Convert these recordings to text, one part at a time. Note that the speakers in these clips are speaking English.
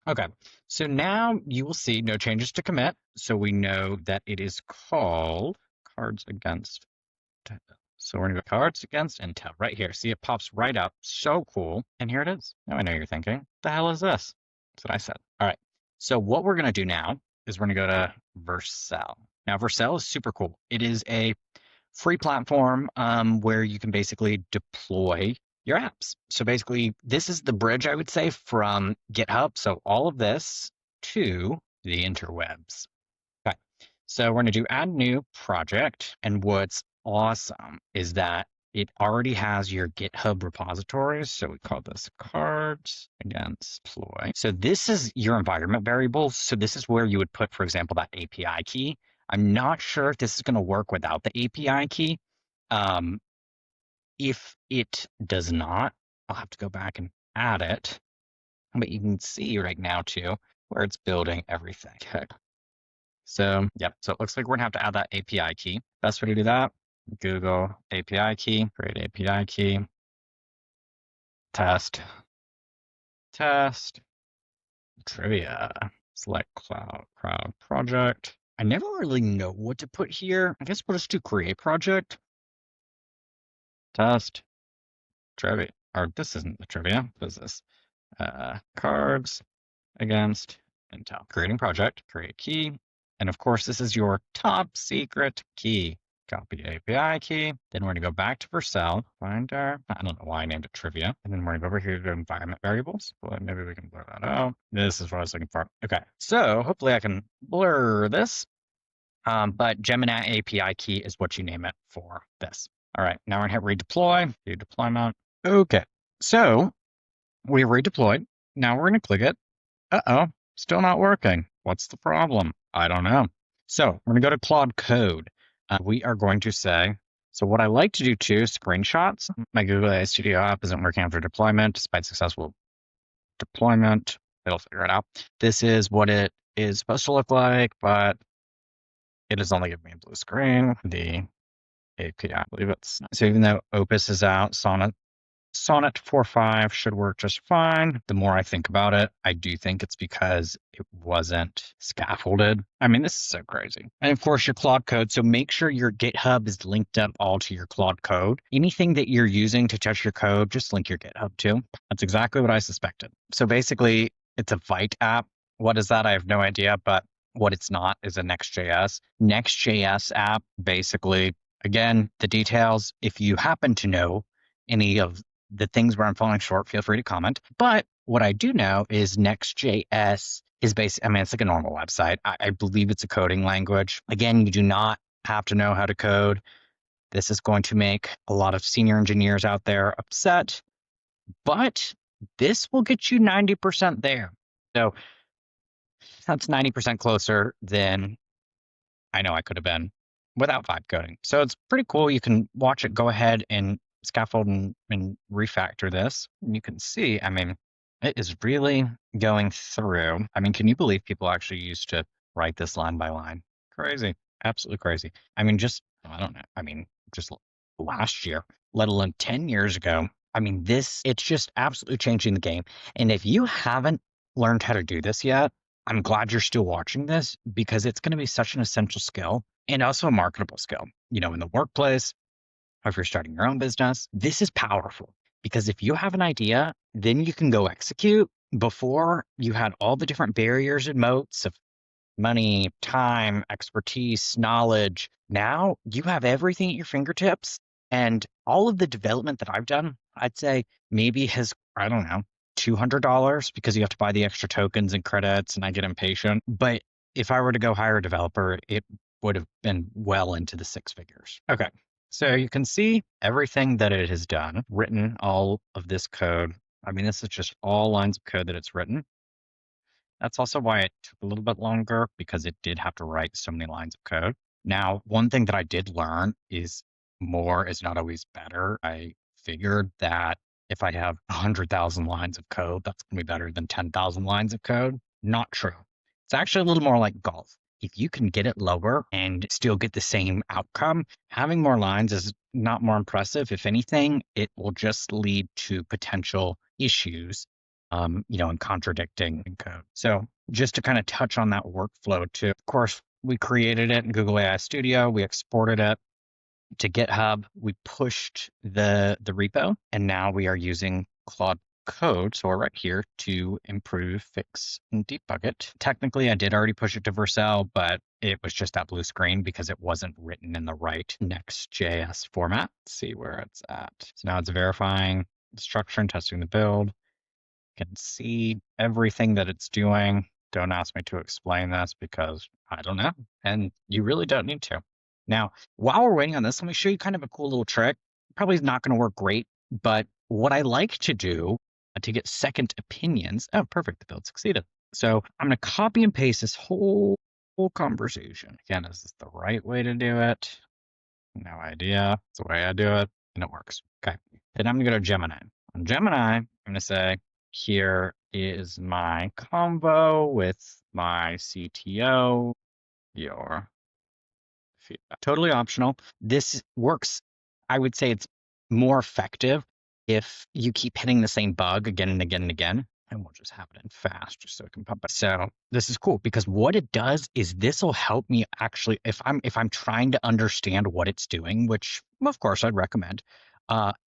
Okay, so now you will see no changes to commit. So we know that it is called cards against. So we're going to go cards against Intel right here. See, it pops right up. So cool. And here it is. Now I know you're thinking, the hell is this? That's what I said. All right. So what we're going to do now is we're going to go to Vercel. Now, Vercel is super cool. It is a free platform where you can basically deploy your apps. So basically, this is the bridge, I would say, from GitHub. So all of this to the interwebs. Okay. So we're going to do add new project. And what's awesome is that it already has your GitHub repositories. So we call this cards against deploy. So this is your environment variables. So this is where you would put, for example, that API key. I'm not sure if this is going to work without the API key. If it does not, I'll have to go back and add it. But you can see right now too where it's building everything. Okay. So, yep. So it looks like we're gonna have to add that API key. Best way to do that, Google API key, create API key, test, trivia, select crowd project. I never really know what to put here. I guess we'll just do create project, test, trivia, or this isn't the trivia, what is this? Cards against Intel. Creating project, create key. And of course, this is your top secret key. Copy API key. Then we're going to go back to Vercel, find our, I don't know why I named it trivia. And then we're going to go over here to environment variables. Well, maybe we can blur that out. This is what I was looking for. Okay. So hopefully I can blur this. But Gemini API key is what you name it for this. All right. Now we're going to hit redeploy, do deployment. Okay. So we redeployed. Now we're going to click it. Uh-oh, still not working. What's the problem? I don't know. So we're going to go to Claude Code. We are going to say, so what I like to do too, screenshots. My Google AI Studio app isn't working after deployment. Despite successful deployment, it'll figure it out. This is what it is supposed to look like, but it is only giving me a blue screen. The API, I believe it's. So even though Opus is out, Sonnet 4.5 should work just fine. The more I think about it, I do think it's because it wasn't scaffolded. I mean, this is so crazy. And of course, your Claude Code. So make sure your GitHub is linked up all to your Claude Code. Anything that you're using to test your code, just link your GitHub to. That's exactly what I suspected. So basically, it's a Vite app. What is that? I have no idea, but what it's not is a Next.js. Next.js app, basically, again, the details, if you happen to know any of the things where I'm falling short, feel free to comment. But what I do know is Next.js is based, I mean, it's like a normal website. I believe it's a coding language. Again, you do not have to know how to code. This is going to make a lot of senior engineers out there upset, but this will get you 90% there. So that's 90% closer than I know I could have been without vibe coding. So it's pretty cool. You can watch it go ahead and scaffold and refactor this. And you can see, I mean, it is really going through. I mean, can you believe people actually used to write this line by line? Crazy. Absolutely crazy. I mean, I don't know. I mean, just last year, let alone 10 years ago. I mean, it's just absolutely changing the game. And if you haven't learned how to do this yet, I'm glad you're still watching this because it's going to be such an essential skill and also a marketable skill, in the workplace, or if you're starting your own business. This is powerful because if you have an idea, then you can go execute. Before, you had all the different barriers and moats of money, time, expertise, knowledge. Now you have everything at your fingertips. And all of the development that I've done, I'd say maybe I don't know, $200 because you have to buy the extra tokens and credits and I get impatient. But if I were to go hire a developer, it would have been well into the six figures. Okay. So you can see everything that it has done, written all of this code. I mean, this is just all lines of code that it's written. That's also why it took a little bit longer because it did have to write so many lines of code. Now, one thing that I did learn is more is not always better. I figured that if I have 100,000 lines of code, that's going to be better than 10,000 lines of code. Not true. It's actually a little more like golf. If you can get it lower and still get the same outcome, having more lines is not more impressive. If anything, it will just lead to potential issues and contradicting code. So just to kind of touch on that workflow too, of course, we created it in Google AI Studio. We exported it to GitHub. We pushed the repo, and now we are using Claude Code. So we're right here to improve, fix, and debug it. Technically, I did already push it to Vercel, but it was just that blue screen because it wasn't written in the right Next.js format. Let's see where it's at. So now it's verifying the structure and testing the build. Can see everything that it's doing. Don't ask me to explain this because I don't know, and you really don't need to. Now, while we're waiting on this, let me show you kind of a cool little trick. Probably not going to work great, but what I like to do to get second opinions. Oh, perfect. The build succeeded. So I'm going to copy and paste this whole conversation. Again, is this the right way to do it? No idea. It's the way I do it, and it works. Okay. Then I'm going to go to Gemini. On Gemini, I'm going to say, here is my convo with my CTO, your feedback. Totally optional. This works. I would say it's more effective if you keep hitting the same bug again and again and again. And we'll just have it in fast just so it can pump it. So this is cool because what it does is this will help me actually if I'm trying to understand what it's doing, which of course I'd recommend.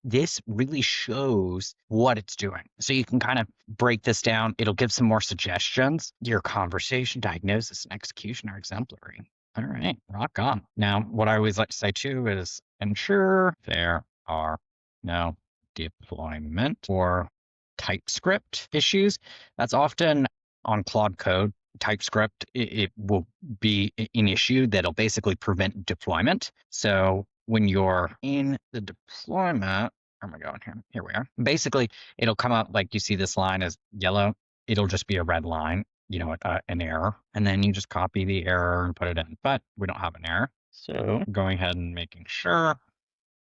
This really shows what it's doing. So you can kind of break this down. It'll give some more suggestions. Your conversation, diagnosis, and execution are exemplary. All right, rock on. Now, what I always like to say too is ensure there are no deployment or TypeScript issues. That's often on Claude Code. TypeScript, it will be an issue that'll basically prevent deployment. So when you're in the deployment, where am I going here? Here we are. Basically, it'll come up like you see this line is yellow. It'll just be a red line, an error. And then you just copy the error and put it in. But we don't have an error. So going ahead and making sure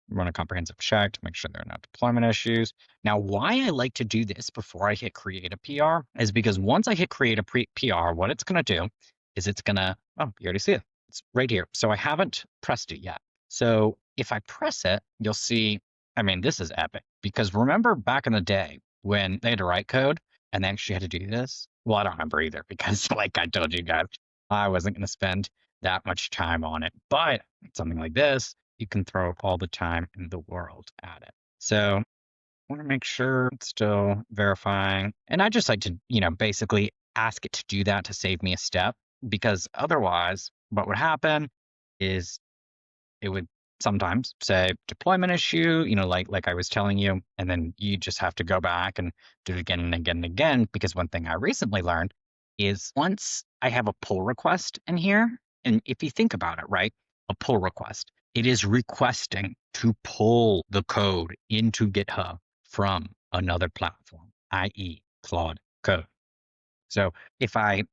run a comprehensive check to make sure there are no deployment issues. Now, why I like to do this before I hit create a PR is because once I hit create a PR, what it's going to do is it's going to, oh, you already see it. It's right here. So I haven't pressed it yet. So if I press it, you'll see, this is epic because remember back in the day when they had to write code and they actually had to do this? Well, I don't remember either because like I told you guys, I wasn't going to spend that much time on it, but something like this, you can throw all the time in the world at it. So I want to make sure it's still verifying. And I just like to, basically ask it to do that to save me a step because otherwise what would happen is it would sometimes say deployment issue, like I was telling you, and then you just have to go back and do it again and again and again. Because one thing I recently learned is once I have a pull request in here, and if you think about it, right, a pull request, it is requesting to pull the code into GitHub from another platform, i.e. Claude Code. So if I,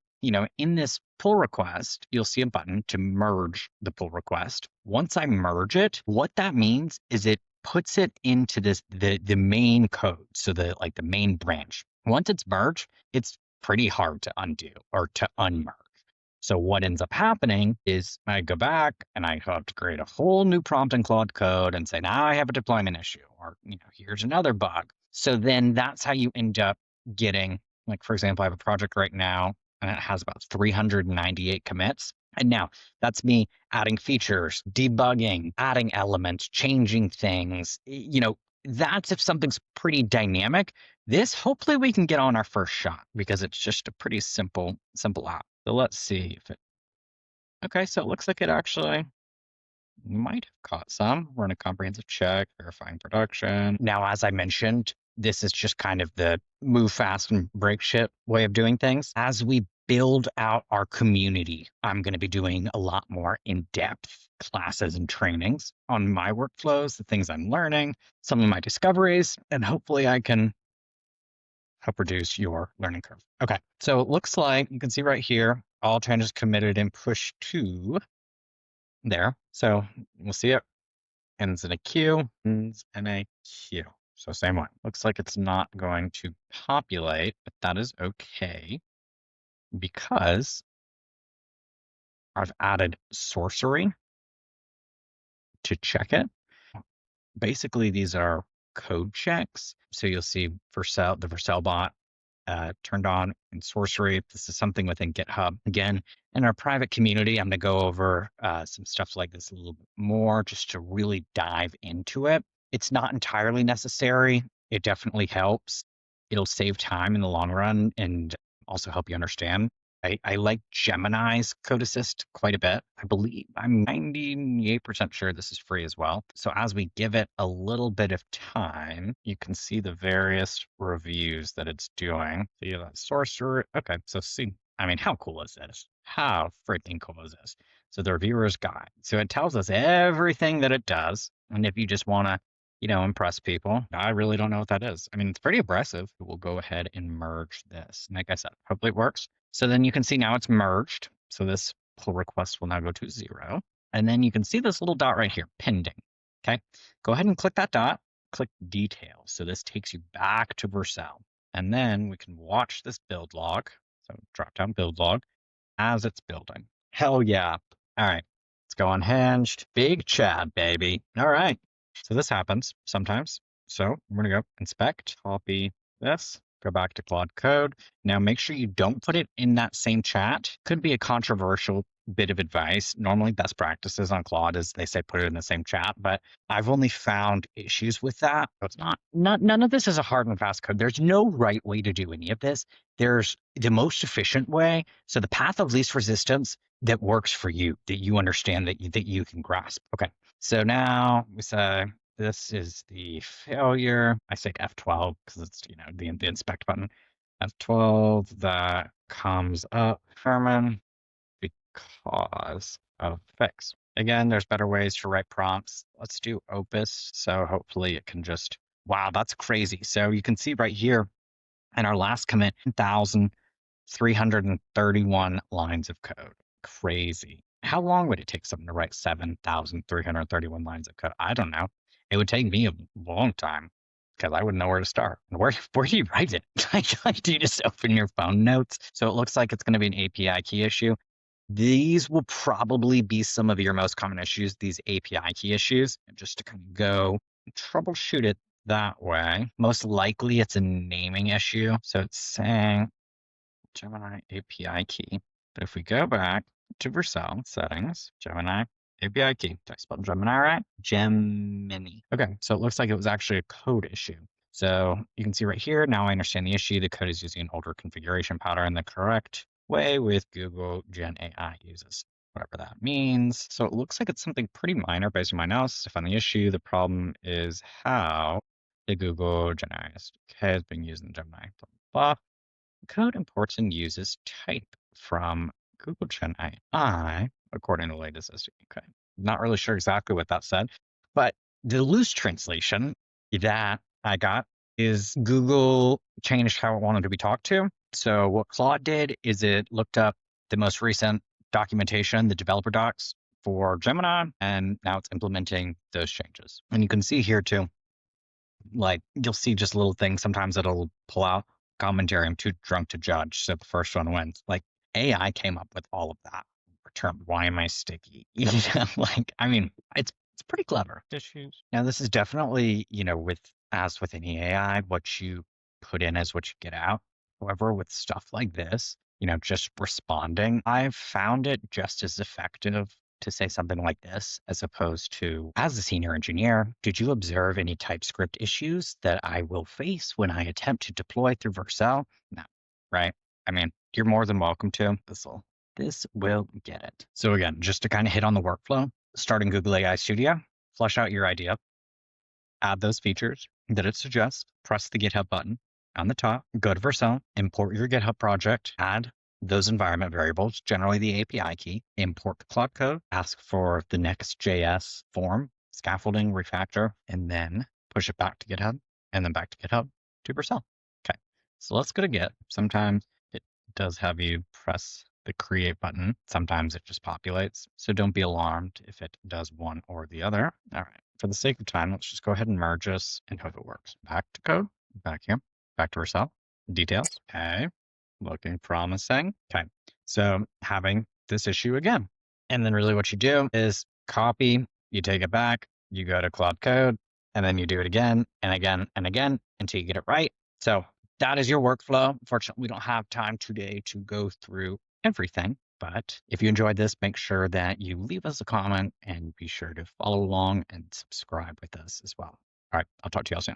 in this pull request, you'll see a button to merge the pull request. Once I merge it, what that means is it puts it into the main code. So the main branch. Once it's merged, it's pretty hard to undo or to unmerge. So what ends up happening is I go back and I have to create a whole new prompt in Claude Code and say, now I have a deployment issue or, here's another bug. So then that's how you end up getting, like, for example, I have a project right now and it has about 398 commits. And now that's me adding features, debugging, adding elements, changing things. That's if something's pretty dynamic. This, hopefully we can get on our first shot because it's just a pretty simple app. So let's see if it, okay, so it looks like it actually might have caught some. Run a comprehensive check, verifying production. Now, as I mentioned, this is just kind of the move fast and break shit way of doing things. As we build out our community, I'm going to be doing a lot more in-depth classes and trainings on my workflows, the things I'm learning, some of my discoveries, and hopefully I can help reduce your learning curve. Okay, so it looks like you can see right here, all changes committed and pushed to there. So we'll see it ends in a queue, ends in a queue. So same one. Looks like it's not going to populate, but that is okay because I've added sorcery to check it. Basically, these are code checks. So you'll see Vercel, the Vercel bot turned on in Sorcery. This is something within GitHub. Again, in our private community, I'm going to go over some stuff like this a little bit more just to really dive into it. It's not entirely necessary. It definitely helps. It'll save time in the long run and also help you understand. I like Gemini's code assist quite a bit. I believe I'm 98% sure this is free as well. So as we give it a little bit of time, you can see the various reviews that it's doing. So you have that sorcerer. Okay, so see, I mean, how cool is this? How freaking cool is this? So the reviewer's guide. So it tells us everything that it does. And if you just want to, impress people, I really don't know what that is. I mean, it's pretty impressive. We'll go ahead and merge this. And like I said, hopefully it works. So then you can see now it's merged. So this pull request will now go to 0. And then you can see this little dot right here, pending. Okay, go ahead and click that dot, click details. So this takes you back to Vercel. And then we can watch this build log. So drop down build log as it's building. Hell yeah. All right, let's go unhinged. Big Chad, baby. All right. So this happens sometimes. So we're going to go inspect, copy this, go back to Claude Code. Now make sure you don't put it in that same chat. Could be a controversial bit of advice. Normally best practices on Claude is they say put it in the same chat, but I've only found issues with that. So it's none of this is a hard and fast code. There's no right way to do any of this. There's the most efficient way. So the path of least resistance that works for you, that you understand, that you can grasp. Okay. So now we say this is the failure. I say F12 because it's, the inspect button. F12 that comes up, Herman, because of fix. Again, there's better ways to write prompts. Let's do Opus. So hopefully it can just, wow, that's crazy. So you can see right here in our last commit, 1,331 lines of code. Crazy. How long would it take someone to write 7,331 lines of code? I don't know. It would take me a long time because I wouldn't know where to start. Where do you write it? Do you just open your phone notes? So it looks like it's going to be an API key issue. These will probably be some of your most common issues, these API key issues. And just to kind of go troubleshoot it that way, most likely it's a naming issue. So it's saying Gemini API key. But if we go back to Vercel settings, Gemini API key. Did I spell Gemini right? Gemini. Okay, so it looks like it was actually a code issue. So you can see right here, now I understand the issue. The code is using an older configuration pattern the correct way with Google Gen AI uses, whatever that means. So it looks like it's something pretty minor based on my analysis to find the issue. The problem is how the Google Gen AI SDK is being used in Gemini, blah, blah, blah. Code imports and uses type from Google Gen AI, according to the latest SDK. Okay. Not really sure exactly what that said, but the loose translation that I got is Google changed how it wanted to be talked to. So what Claude did is it looked up the most recent documentation, the developer docs for Gemini, and now it's implementing those changes. And you can see here too, like you'll see just little things. Sometimes it'll pull out commentary. I'm too drunk to judge. So the first one wins. Like AI came up with all of that. Return, why am I sticky? I mean, it's pretty clever. Issues. Now this is definitely, as with any AI, what you put in is what you get out. However, with stuff like this, just responding, I've found it just as effective to say something like this, as opposed to, as a senior engineer, did you observe any TypeScript issues that I will face when I attempt to deploy through Vercel? No, right? I mean, you're more than welcome to. This will get it. So again, just to kind of hit on the workflow, starting Google AI Studio, flesh out your idea, add those features that it suggests, press the GitHub button on the top, go to Vercel, import your GitHub project, add those environment variables, generally the API key, import the Claude Code, ask for the Next.js form, scaffolding, refactor, and then push it back to GitHub, and then back to GitHub to Vercel. Okay, so let's go to Git. Sometimes it does have you press the create button. Sometimes it just populates. So don't be alarmed if it does one or the other. All right, for the sake of time, let's just go ahead and merge this and hope it works. Back to code, back here, back to Vercel, details. Okay. Looking promising. Okay, so having this issue again. And then really what you do is copy, you take it back, you go to Claude Code, and then you do it again and again and again until you get it right. So that is your workflow. Unfortunately, we don't have time today to go through everything. But if you enjoyed this, make sure that you leave us a comment and be sure to follow along and subscribe with us as well. All right, I'll talk to y'all soon.